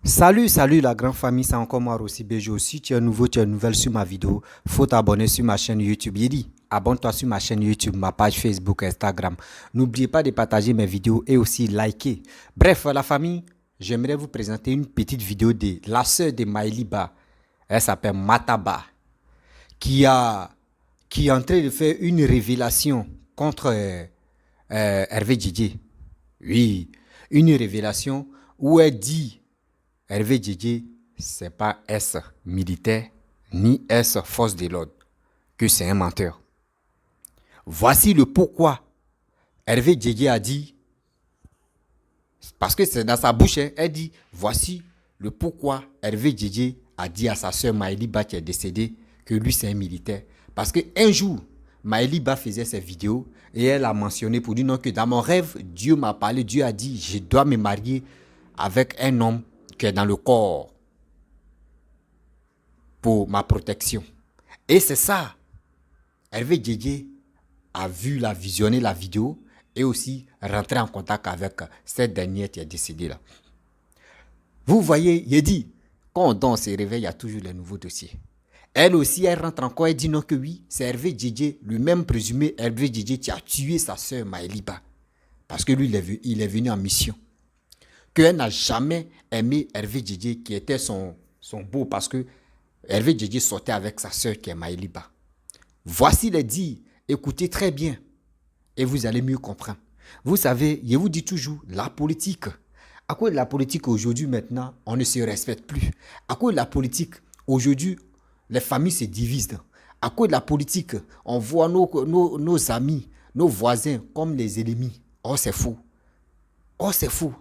Salut la grande famille, c'est encore moi aussi Béjo. Si tu es nouveau, tu es nouvelle sur ma vidéo, faut t'abonner sur ma chaîne YouTube. Yedi, abonne-toi sur ma chaîne YouTube, ma page Facebook, Instagram. N'oubliez pas de partager mes vidéos et aussi liker. Bref, la famille, j'aimerais vous présenter une petite vidéo de la sœur de Maëliba. Elle s'appelle Mataba, qui a qui est en train de faire une révélation contre Hervé Djedje. Oui, une révélation où elle dit Hervé Djedje, c'est pas S militaire ni S force de l'ordre, que c'est un menteur. Voici le pourquoi Hervé Djedje a dit, parce que c'est dans sa bouche, hein, elle dit, voici le pourquoi Hervé Djedje a dit à sa soeur Maëliba qui est décédée que lui c'est un militaire. Parce qu'un jour, Maëliba faisait ses vidéos et elle a mentionné pour dire non que dans mon rêve, Dieu m'a parlé, Dieu a dit, je dois me marier avec un homme qui est dans le corps pour ma protection. Et c'est ça. Hervé Djedje a visionné la vidéo et aussi rentré en contact avec cette dernière qui est décédée là. Vous voyez, il dit, quand on se réveille, il y a toujours les nouveaux dossiers. Elle aussi, elle rentre encore, elle dit non que oui, c'est Hervé Djedje, le même présumé Hervé Djedje qui a tué sa soeur Maëliba. Parce que lui, il est venu en mission. Qu'elle n'a jamais aimé Hervé Djedje qui était son beau parce que Hervé Djedje sortait avec sa soeur qui est Maëliba. Voici les dires, écoutez très bien et vous allez mieux comprendre. Vous savez, je vous dis toujours, la politique, à cause de la politique aujourd'hui maintenant, on ne se respecte plus. À cause de la politique, aujourd'hui, les familles se divisent. À cause de la politique, on voit nos amis, nos voisins comme les ennemis. Oh, c'est fou. Oh, c'est fou.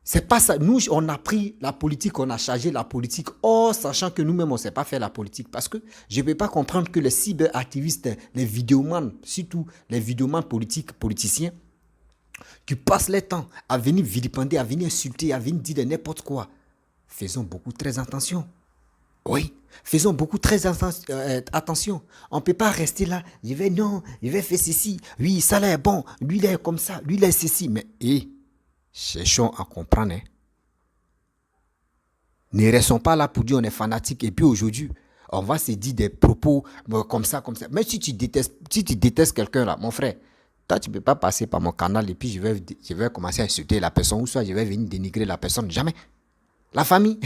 C'est pas ça. Nous, on a pris la politique, on a chargé la politique. Oh, sachant que nous-mêmes, on ne sait pas faire la politique. Parce que je ne peux pas comprendre que les cyberactivistes, les vidéomans, surtout les vidéomans politiciens, qui passent leur temps à venir vilipender, à venir insulter, à venir dire n'importe quoi. Faisons beaucoup très attention. Oui, faisons beaucoup très attention. On ne peut pas rester là. Je vais faire ceci. Oui, ça là est bon. Lui, il est comme ça. Lui, il est ceci. Mais, cherchons à comprendre. Hein. Ne restons pas là pour dire on est fanatique et puis aujourd'hui, on va se dire des propos comme ça, comme ça. Mais si tu détestes quelqu'un là, mon frère, toi tu ne peux pas passer par mon canal et puis je vais commencer à insulter la personne ou soit je vais venir dénigrer la personne. Jamais. La famille,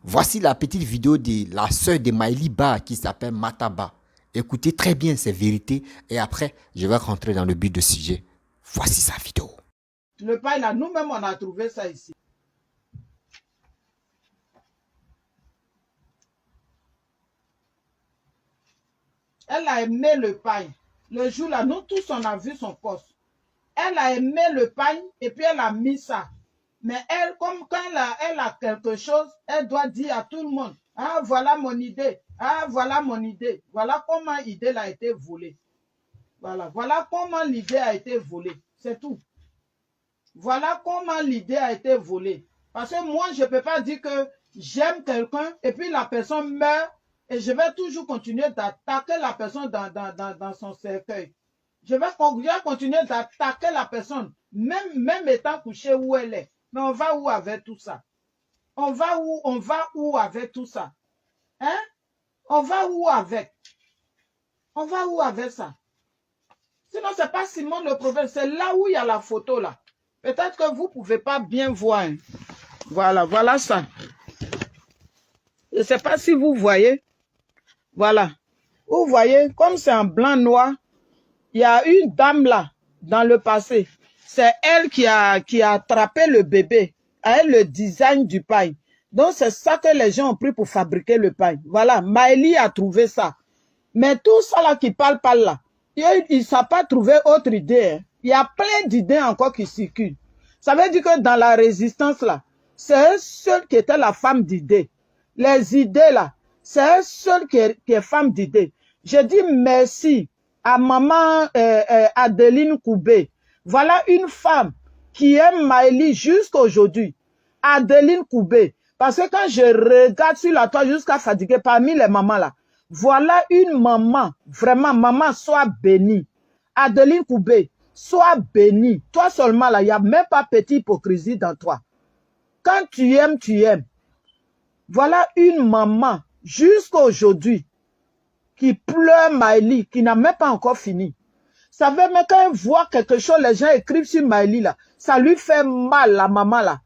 voici la petite vidéo de la sœur de Maëliba qui s'appelle Mataba. Écoutez très bien ces vérités et après, je vais rentrer dans le but de sujet. Voici sa vidéo. Le pain là, nous-mêmes on a trouvé ça ici. Elle a aimé le pain. Le jour là, nous tous on a vu son poste. Elle a aimé le pain et puis elle a mis ça. Mais elle, comme quand elle a quelque chose, elle doit dire à tout le monde, ah voilà mon idée, ah voilà mon idée. Voilà comment l'idée a été volée. Voilà comment l'idée a été volée. C'est tout. Voilà comment l'idée a été volée. Parce que moi, je ne peux pas dire que j'aime quelqu'un et puis la personne meurt et je vais toujours continuer d'attaquer la personne dans son cercueil. Je vais continuer d'attaquer la personne, même étant couché où elle est. Mais on va où avec tout ça? On va où avec tout ça? Hein? On va où avec? On va où avec ça? Sinon, ce n'est pas Simon le prophète, c'est là où il y a la photo là. Peut-être que vous ne pouvez pas bien voir. Hein. Voilà ça. Je ne sais pas si vous voyez. Voilà. Vous voyez, comme c'est en blanc-noir, il y a une dame là, dans le passé. C'est elle qui a attrapé le bébé. Elle le design du pain. Donc, c'est ça que les gens ont pris pour fabriquer le pain. Voilà, Maëlie a trouvé ça. Mais tout ça là qui parle là, il ne s'est pas trouvé autre idée. Hein. Il y a plein d'idées encore qui circulent. Ça veut dire que dans la résistance là, c'est un seul qui était la femme d'idée. Les idées là, c'est un seul qui est femme d'idée. Je dis merci à maman Adeline Koubé. Voilà une femme qui aime Maëlie jusqu'à aujourd'hui. Adeline Koubé. Parce que quand je regarde sur la toile jusqu'à fatiguer parmi les mamans là, voilà une maman, vraiment maman, sois bénie. Adeline Koubé, sois bénie. Toi seulement là, il n'y a même pas petite hypocrisie dans toi. Quand tu aimes, tu aimes. Voilà une maman, jusqu'à aujourd'hui, qui pleure Maëlie, qui n'a même pas encore fini. Ça veut même quand elle voit quelque chose, les gens écrivent sur Maëlie là, ça lui fait mal, la maman là.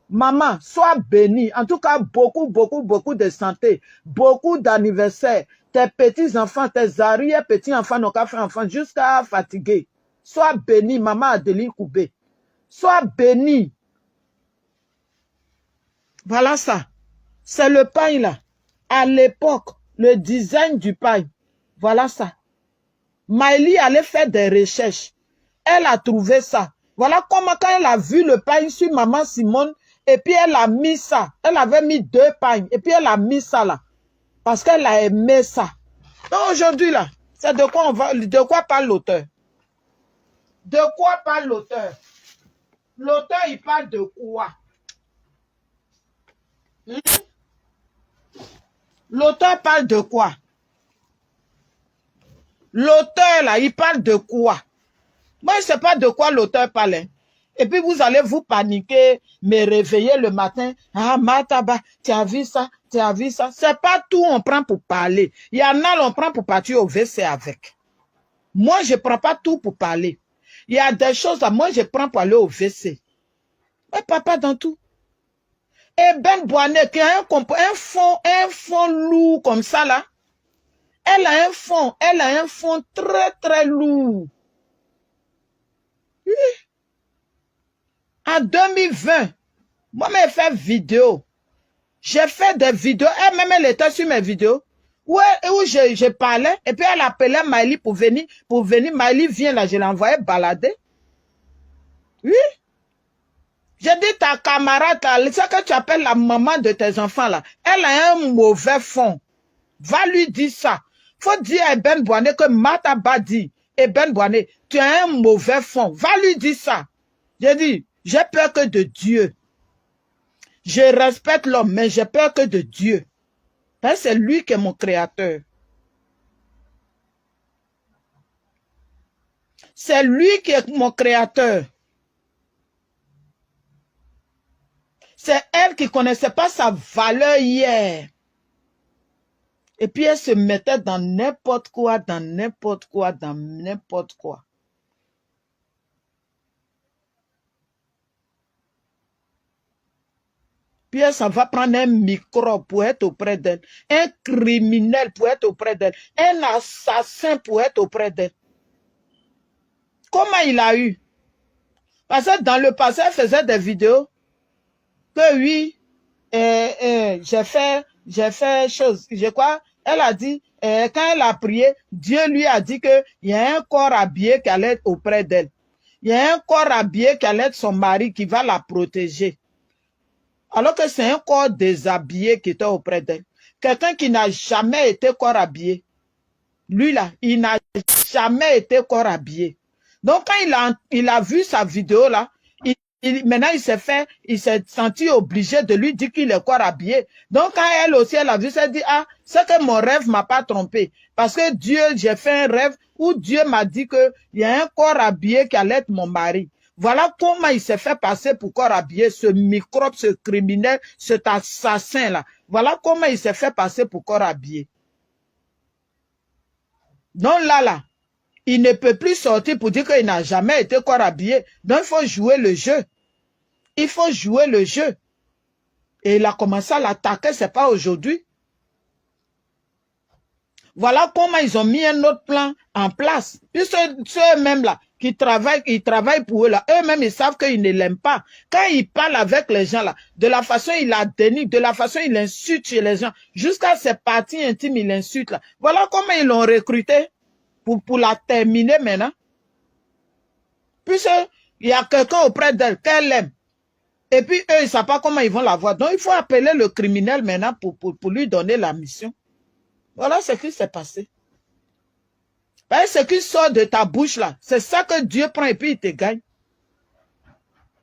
Maman, sois bénie. En tout cas, beaucoup de santé, beaucoup d'anniversaires. Tes petits-enfants, tes arrière-petits-enfants n'ont qu'à faire enfant jusqu'à fatiguer. Sois bénie, maman Adeline Koubé. Sois bénie. Voilà ça. C'est le pain là. À l'époque, le design du pain. Voilà ça. Maëlie allait faire des recherches. Elle a trouvé ça. Voilà comment quand elle a vu le pain sur Maman Simone, et puis elle a mis ça. Elle avait mis 2 pains, et puis elle a mis ça là. Parce qu'elle a aimé ça. Donc aujourd'hui là, c'est de quoi on va, de quoi parle l'auteur? De quoi parle l'auteur? L'auteur, il parle de quoi? L'auteur parle de quoi? L'auteur, là, il parle de quoi? Moi, je ne sais pas de quoi l'auteur parle. Et puis, vous allez vous paniquer, me réveiller le matin. Ah, Mataba, tu as vu ça? Tu as vu ça? C'est pas tout on prend pour parler. Il y en a, on prend pour partir au WC avec. Moi, je ne prends pas tout pour parler. Il y a des choses, là, moi, je prends pour aller au WC. Mais papa, dans tout. Et Ben Boanet, qui a un fond lourd comme ça, là. Elle a un fond très lourd. Oui. En 2020, moi, j'ai fait vidéo. J'ai fait des vidéos. Elle-même, elle était sur mes vidéos. Où je parlais. Et puis, elle appelait Maëlie pour venir. Maëlie vient là, je l'envoyais balader. Oui. J'ai dit, ta camarade, ça que tu appelles la maman de tes enfants là, elle a un mauvais fond. Va lui dire ça. Faut dire à Ben Boanet que Mataba dit, et Ben Boanet, tu as un mauvais fond. Va lui dire ça. J'ai dit, j'ai peur que de Dieu. Je respecte l'homme, mais j'ai peur que de Dieu. Parce que c'est lui qui est mon créateur. C'est lui qui est mon créateur. C'est elle qui ne connaissait pas sa valeur hier. Et puis elle se mettait dans n'importe quoi, dans n'importe quoi, dans n'importe quoi. Puis elle s'en va prendre un microbe pour être auprès d'elle. Un criminel pour être auprès d'elle. Un assassin pour être auprès d'elle. Comment il a eu? Parce que dans le passé, elle faisait des vidéos. Que oui, j'ai fait chose. Je crois, elle a dit, quand elle a prié, Dieu lui a dit qu'il y a un corps habillé qui allait être auprès d'elle. Il y a un corps habillé qui allait être son mari qui va la protéger. Alors que c'est un corps déshabillé qui était auprès d'elle. Quelqu'un qui n'a jamais été corps habillé. Lui là, il n'a jamais été corps habillé. Donc quand il a vu sa vidéo là, maintenant il s'est senti obligé de lui dire qu'il est corps habillé. Donc quand elle aussi, elle a vu, elle dit, ah, c'est que mon rêve m'a pas trompé. Parce que Dieu, j'ai fait un rêve où Dieu m'a dit qu'il y a un corps habillé qui allait être mon mari. Voilà comment il s'est fait passer pour corps habillé, ce microbe, ce criminel, cet assassin-là. Voilà comment il s'est fait passer pour corps habillé. Donc là, il ne peut plus sortir pour dire qu'il n'a jamais été corps habillé. Donc il faut jouer le jeu. Il faut jouer le jeu. Et il a commencé à l'attaquer, c'est pas aujourd'hui. Voilà comment ils ont mis un autre plan en place. Puis ceux-mêmes là, qui travaillent, ils travaillent pour eux là, eux-mêmes ils savent qu'ils ne l'aiment pas. Quand ils parlent avec les gens là, de la façon il la dénigre, de la façon il insulte chez les gens, jusqu'à ses parties intimes il insulte là. Voilà comment ils l'ont recruté pour la terminer maintenant. Puisque il y a quelqu'un auprès d'elle qu'elle aime. Et puis eux ils ne savent pas comment ils vont la voir. Donc il faut appeler le criminel maintenant pour lui donner la mission. Voilà ce qui s'est passé. Ce qui sort de ta bouche là, c'est ça que Dieu prend et puis il te gagne.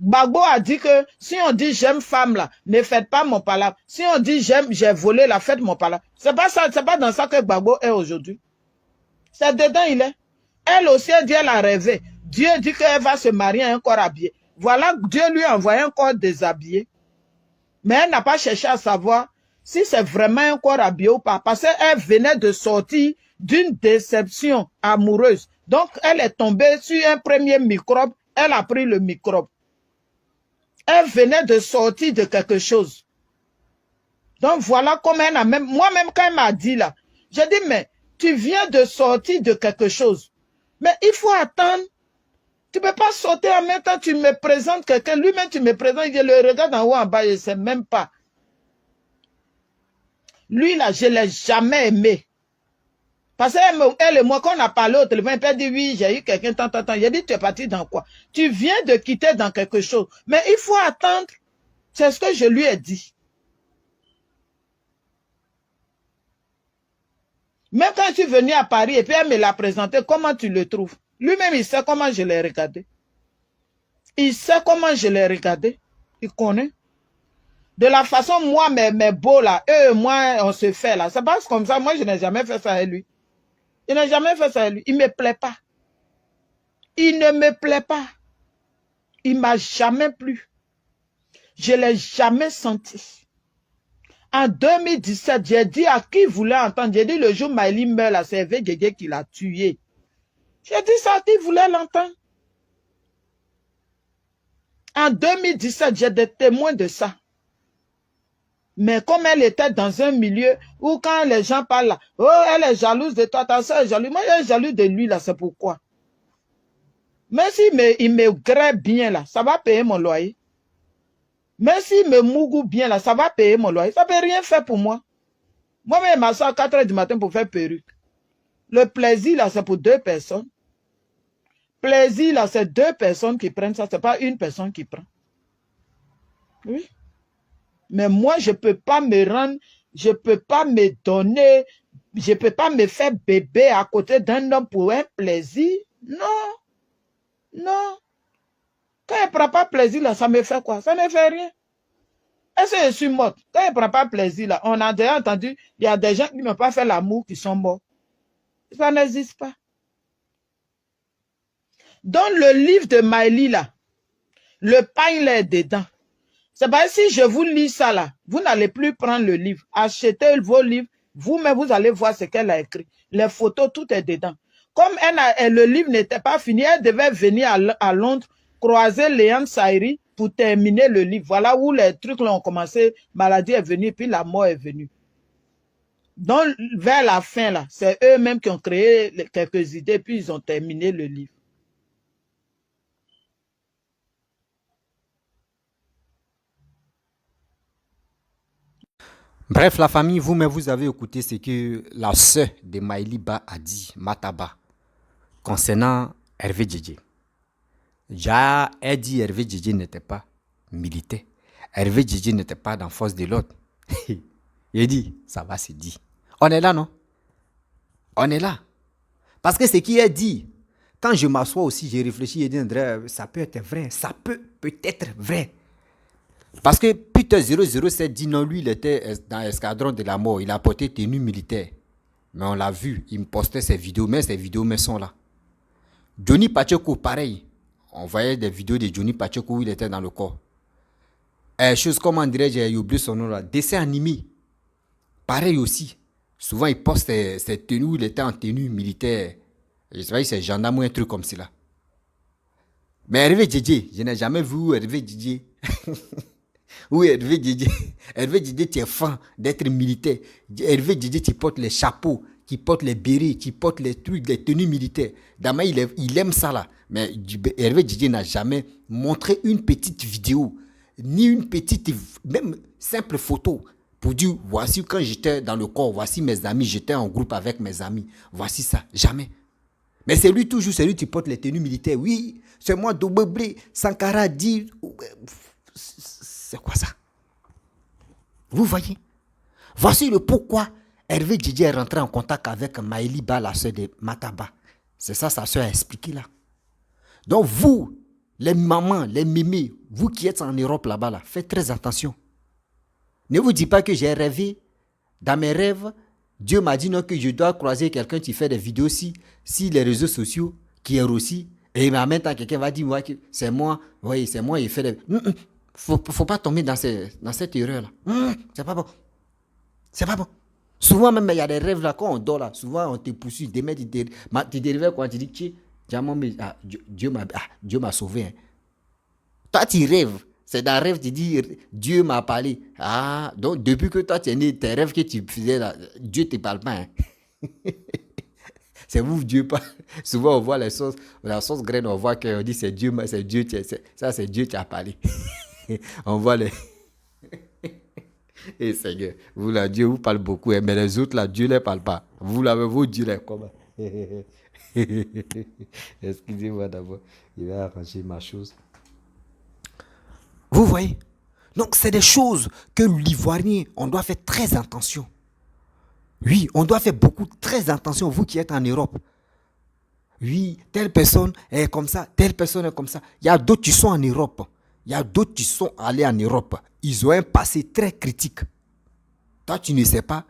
Gbagbo a dit que si on dit j'aime femme là, ne faites pas mon palabre. Si on dit j'ai volé la, faites mon palabre. C'est pas ça, c'est pas dans ça que Gbagbo est aujourd'hui. C'est dedans il est. Elle aussi, elle dit elle a rêvé. Dieu dit qu'elle va se marier à un corps habillé. Voilà, Dieu lui a envoyé un corps déshabillé. Mais elle n'a pas cherché à savoir si c'est vraiment un corps habillé ou pas. Parce qu'elle venait de sortir d'une déception amoureuse. Donc, elle est tombée sur un premier microbe. Elle a pris le microbe. Elle venait de sortir de quelque chose. Donc, voilà comment elle a même... Moi-même, quand elle m'a dit là, j'ai dit, mais tu viens de sortir de quelque chose. Mais il faut attendre. Tu ne peux pas sauter en même temps, tu me présentes quelqu'un. Lui-même, tu me présentes, il le regarde en haut, en bas, je ne sais même pas. Lui, là, je ne l'ai jamais aimé. Parce qu'elle et moi, quand on a parlé au téléphone, elle dit, oui, j'ai eu quelqu'un, tant. J'ai dit, tu es parti dans quoi? Tu viens de quitter dans quelque chose. Mais il faut attendre. C'est ce que je lui ai dit. Même quand je suis venu à Paris et puis elle me l'a présenté, comment tu le trouves? Lui-même, il sait comment je l'ai regardé. Il sait comment je l'ai regardé. Il connaît. De la façon, moi, mes beaux là, eux et moi, on se fait là. Ça passe comme ça. Moi, je n'ai jamais fait ça avec lui. Je n'ai jamais fait ça avec lui. Il ne me plaît pas. Il ne me plaît pas. Il ne m'a jamais plu. Je ne l'ai jamais senti. En 2017, j'ai dit à qui voulait entendre. J'ai dit le jour où Maëlie meurt, là, c'est Hervé Guégué qui l'a tué. J'ai dit ça à qui voulait l'entendre. En 2017, j'ai des témoins de ça. Mais comme elle était dans un milieu où quand les gens parlent là, oh, elle est jalouse de toi, ta soeur est jalouse. Moi, je suis jaloux de lui là, c'est pourquoi. Mais s'il me grève bien là, ça va payer mon loyer. Mais s'il me mougou bien là, ça va payer mon loyer. Ça ne peut rien faire pour moi. Moi-même, ma soeur à 4 h du matin pour faire perruque. Le plaisir là, c'est pour 2 personnes. Plaisir là, c'est 2 personnes qui prennent ça, ce n'est pas une personne qui prend. Oui. Mais moi, je ne peux pas me rendre, je ne peux pas me donner, je ne peux pas me faire bébé à côté d'un homme pour un plaisir. Non, non. Quand elle ne prend pas plaisir, là, ça me fait quoi? Ça ne fait rien. Est-ce que je suis morte? Quand elle ne prend pas plaisir, là, on a déjà entendu, il y a des gens qui n'ont pas fait l'amour qui sont morts. Ça n'existe pas. Dans le livre de Maëlie, là, le pain là est dedans. C'est pas si je vous lis ça là, vous n'allez plus prendre le livre. Achetez vos livres, vous-même vous allez voir ce qu'elle a écrit. Les photos, tout est dedans. Comme le livre n'était pas fini, elle devait venir à Londres, croiser Léane Saïri pour terminer le livre. Voilà où les trucs là ont commencé, maladie est venue, puis la mort est venue. Donc, vers la fin là, c'est eux-mêmes qui ont créé quelques idées, puis ils ont terminé le livre. Bref, la famille, vous-même, vous avez écouté ce que la sœur de Maëlie Ba a dit, Mataba, concernant Hervé Djedje. Déjà, elle dit Hervé Djedje n'était pas militaire. Hervé Djedje n'était pas dans force de l'ordre. Il dit, ça va se dire. On est là, non? On est là. Parce que ce qui est dit, quand je m'assois aussi, je réfléchis et dis, ça peut être vrai. Ça peut-être vrai. Parce que Peter 007 dit non, lui, il était dans l'escadron de la mort. Il a porté tenue militaire. Mais on l'a vu, il me postait ses vidéos, mais ses vidéos sont là. Johnny Pacheco, pareil. On voyait des vidéos de Johnny Pacheco où il était dans le corps. Chose comme on dirait, j'ai oublié son nom là. Dessin animé. Pareil aussi. Souvent, il poste ses tenues où il était en tenue militaire. Je sais pas si c'est gendarme ou un truc comme cela. Mais Hervé Djedje, je n'ai jamais vu Hervé Djedje. Oui, Hervé Djedje. Hervé Djedje, tu es fan d'être militaire. Hervé Djedje, tu portes les chapeaux, qui porte les bérets, qui porte les trucs, les tenues militaires. Dama, il aime ça là. Mais Hervé Djedje n'a jamais montré une petite vidéo, ni une petite, même simple photo, pour dire, voici quand j'étais dans le corps, voici mes amis, j'étais en groupe avec mes amis. Voici ça, jamais. Mais c'est lui toujours, c'est lui qui porte les tenues militaires. Oui, c'est moi, Dobeblé, Sankara dit... C'est quoi ça? Vous voyez? Voici le pourquoi Hervé Djedje est rentré en contact avec Maëlie Ba, la soeur de Mataba. C'est ça, sa soeur a expliqué là. Donc vous, les mamans, les mémés, vous qui êtes en Europe là-bas, là, faites très attention. Ne vous dites pas que j'ai rêvé. Dans mes rêves, Dieu m'a dit non, que je dois croiser quelqu'un qui fait des vidéos si les réseaux sociaux, qui est aussi. Et en même temps, quelqu'un va dire ouais, c'est moi, oui, c'est moi, il fait des... Faut pas tomber dans cette erreur-là. C'est pas bon. C'est pas bon. Souvent même, il y a des rêves là, quand on dort là, souvent on te poursuit, demain tu te réveilles quand tu dis, Dieu m'a sauvé. Hein. Toi tu rêves, c'est dans le rêve, tu dis, Dieu m'a parlé. Ah, donc depuis que toi tu es né, tes rêves que tu faisais là, Dieu ne te parle pas. Hein. C'est vous, Dieu parle. Souvent on voit la sauce graine, on voit qu'on dit c'est Dieu, ça c'est Dieu qui a parlé. On voit les... Et Seigneur, vous là, Dieu vous parle beaucoup, hein, mais les autres là, Dieu ne les parle pas. Vous là, vous Dieu les comment? Excusez-moi d'abord, il va arranger ma chose. Vous voyez? Donc c'est des choses que l'Ivoirien, on doit faire très attention. Oui, on doit faire très attention, vous qui êtes en Europe. Oui, telle personne est comme ça, telle personne est comme ça. Il y a d'autres qui sont en Europe. Il y a d'autres qui sont allés en Europe. Ils ont un passé très critique. Toi, tu ne sais pas.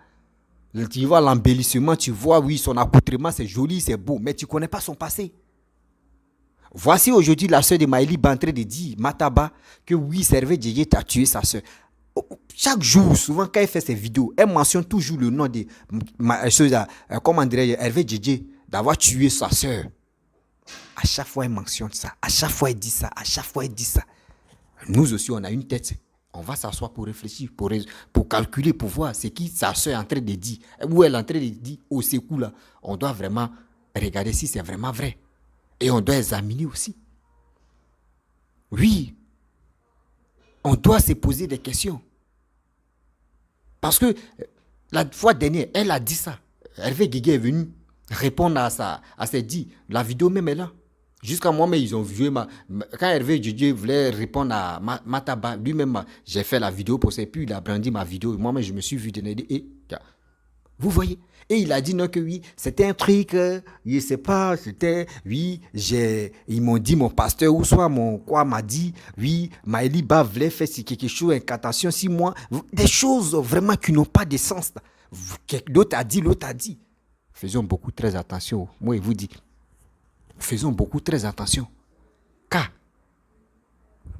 Tu vois l'embellissement, tu vois, oui, son accoutrement, c'est joli, c'est beau, mais tu ne connais pas son passé. Voici aujourd'hui la soeur de Maëli en train de dire, Mataba, que oui, Servé Djédjé t'a tué sa soeur. Chaque jour, souvent, quand elle fait ses vidéos, elle mentionne toujours le nom de comment dirais-je, Hervé Djédjé, d'avoir tué sa soeur. À chaque fois, elle mentionne ça. À chaque fois, elle dit ça. À chaque fois, elle dit ça. Nous aussi, on a une tête. On va s'asseoir pour réfléchir, pour calculer, pour voir ce qui sa soeur est en train de dire. Ou elle est en train de dire au secours là. On doit vraiment regarder si c'est vraiment vrai. Et on doit examiner aussi. Oui. On doit se poser des questions. Parce que la fois dernière, elle a dit ça. Hervé Guégué est venu répondre à ses dits. La vidéo même est là. Jusqu'à moi-même, ils ont vu quand Hervé Djédjé voulait répondre à Mataba, lui-même, j'ai fait la vidéo pour ça, puis il a brandi ma vidéo. Moi-même, je me suis vu donner et vous voyez. Et il a dit non que oui, c'était un truc, je ne sais pas, c'était, oui, ils m'ont dit, mon pasteur ou soit m'a dit, oui, Maëli Ba voulait faire quelque chose, incantation, 6 mois, des choses vraiment qui n'ont pas de sens. L'autre a dit. Faisons beaucoup très attention. Moi, je vous dis, faisons beaucoup très attention. Car,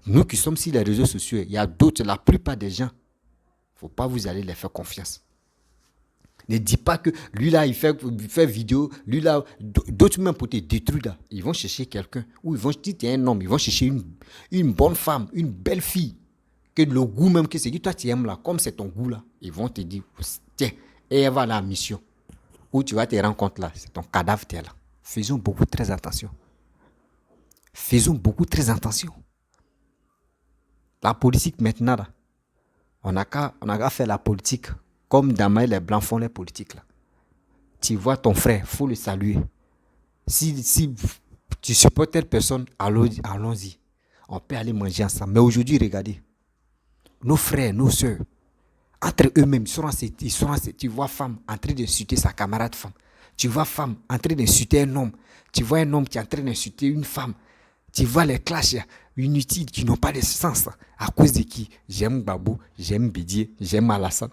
nous qui sommes sur les réseaux sociaux, il y a d'autres, la plupart des gens, il ne faut pas vous aller les faire confiance. Ne dis pas que lui là, il fait vidéo, lui là, d'autres même pour te détruire là. Ils vont chercher quelqu'un, ou ils vont, si tu es un homme, ils vont chercher une bonne femme, une belle fille, que le goût même que c'est que toi tu aimes là, comme c'est ton goût là, ils vont te dire, tiens, et elle va à la mission. Où tu vas te rendre compte là, c'est ton cadavre qui est là. Faisons beaucoup très attention. Faisons beaucoup très attention. La politique maintenant là, on n'a qu'à faire la politique comme dans les blancs font les politiques là. Tu vois ton frère, il faut le saluer. Si tu supportes telle personne, allons-y. On peut aller manger ensemble. Mais aujourd'hui, regardez, nos frères, nos soeurs, entre eux-mêmes, ils sont assez, tu vois femme en train d'insulter sa camarade femme. Tu vois femme en train d'insulter un homme. Tu vois un homme qui est en train d'insulter une femme. Tu vois les clashs inutiles qui n'ont pas de sens. À cause de qui? J'aime Babou, j'aime Bidier, j'aime Alassane.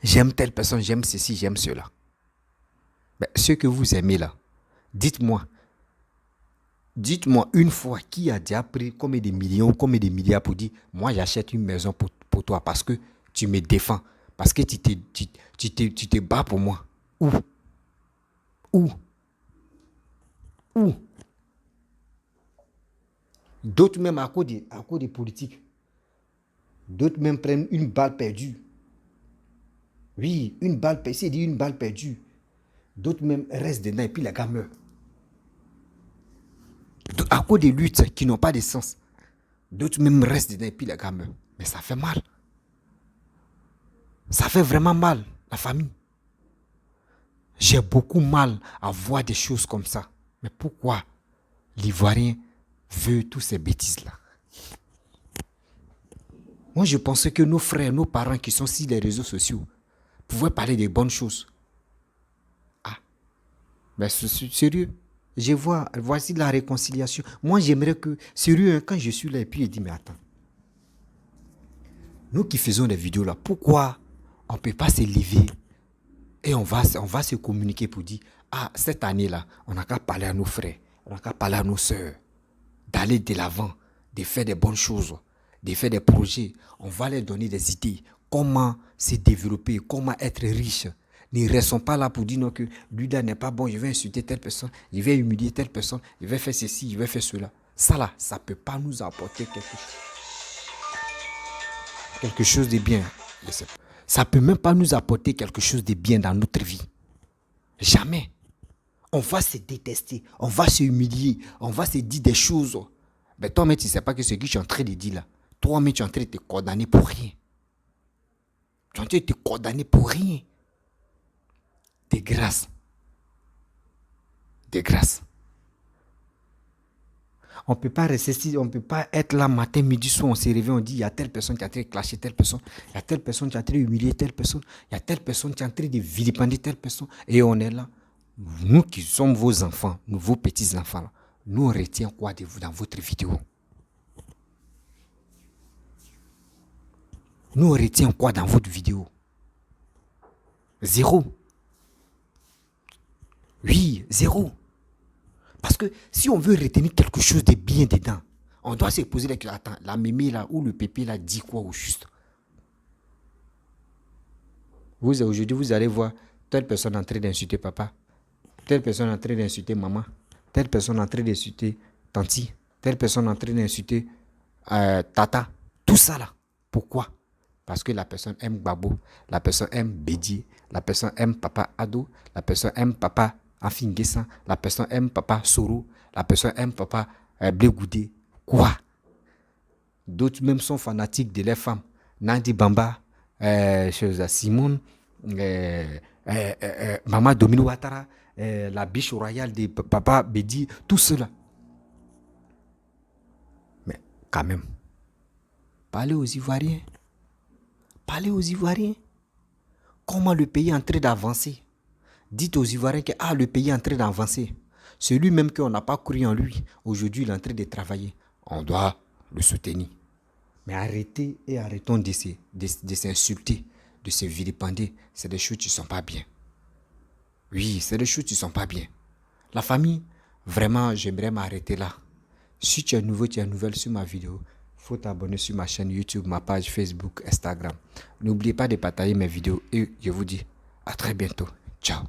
J'aime telle personne, j'aime ceci, j'aime cela. Mais ceux que vous aimez là, dites-moi une fois qui a déjà pris combien de millions, combien de milliards pour dire, moi j'achète une maison pour toi parce que tu me défends, parce que tu te bats pour moi. Où? D'autres même à cause des politiques. D'autres même prennent une balle perdue. Oui, une balle perdue. D'autres même restent dedans et puis les gars meurent. À cause des luttes qui n'ont pas de sens. D'autres même restent dedans et puis les gars meurent. Mais ça fait mal. Ça fait vraiment mal, la famille. J'ai beaucoup mal à voir des choses comme ça. Mais pourquoi l'Ivoirien veut toutes ces bêtises-là? Moi, je pensais que nos frères, nos parents qui sont sur les réseaux sociaux pouvaient parler des bonnes choses. Ah, mais c'est sérieux. Voici la réconciliation. Moi, j'aimerais que, sérieux, quand je suis là et puis je dis, mais attends. Nous qui faisons des vidéos là, pourquoi on ne peut pas se lever et on va se communiquer pour dire, ah, cette année-là, on n'a qu'à parler à nos frères, on n'a qu'à parler à nos sœurs, d'aller de l'avant, de faire des bonnes choses. de faire des projets. On va leur donner des idées. Comment se développer, comment être riche. Ne restons pas là pour dire non, que lui là n'est pas bon, je vais insulter telle personne, je vais humilier telle personne, je vais faire ceci, je vais faire cela. Ça là, ça ne peut pas nous apporter quelque chose de bien. Ça ne peut même pas nous apporter quelque chose de bien dans notre vie. Jamais. On va se détester, on va se humilier, on va se dire des choses. Mais toi, mais tu ne sais pas que ce que tu es en train de dire là, toi, mais tu es en train de te condamner pour rien. Tu es en train de te condamner pour rien. De grâce. De grâce. On ne peut pas rester ici, on ne peut pas être là matin, midi, soir, on se réveille, on dit il y a telle personne qui est en train de clasher telle personne, il y a telle personne qui est en train d'humilier telle personne, il y a telle personne qui est en train de vilipender telle personne, et on est là. Nous qui sommes vos enfants, nous, vos petits-enfants, nous on retient quoi de vous dans votre vidéo? Nous on retient quoi dans votre vidéo? Zéro. Oui, zéro. Parce que si on veut retenir quelque chose de bien dedans, on doit se poser la question, attends, la mémé là ou le pépé là dit quoi au juste? Aujourd'hui, vous allez voir telle personne en train d'insulter papa, telle personne en train d'insulter maman, telle personne en train d'insulter tanti, telle personne en train d'insulter tata. Tout ça là. Pourquoi? Parce que la personne aime Babo, la personne aime Bédier, la personne aime papa Ado, la personne aime papa Afinguessan, la personne aime papa Soro, la personne aime papa Blegoudé. Quoi? D'autres même sont fanatiques de leurs femmes. Nandi Bamba, Simone, Maman Domino Ouattara, la biche royale de papa Bédi, tout cela. Mais quand même, parlez aux Ivoiriens. Parlez aux Ivoiriens. Comment le pays est en train d'avancer. Dites aux Ivoiriens que le pays est en train d'avancer. Celui même qu'on n'a pas cru en lui, aujourd'hui il est en train de travailler. On doit le soutenir. Mais arrêtez et arrêtons de s'insulter, de se vilipender. C'est des choses qui ne sont pas bien. Oui, c'est des choses qui ne sont pas bien. La famille, vraiment, j'aimerais m'arrêter là. Si tu es nouveau, tu es nouvelle sur ma vidéo, il faut t'abonner sur ma chaîne YouTube, ma page Facebook, Instagram. N'oubliez pas de partager mes vidéos et je vous dis à très bientôt. Ciao.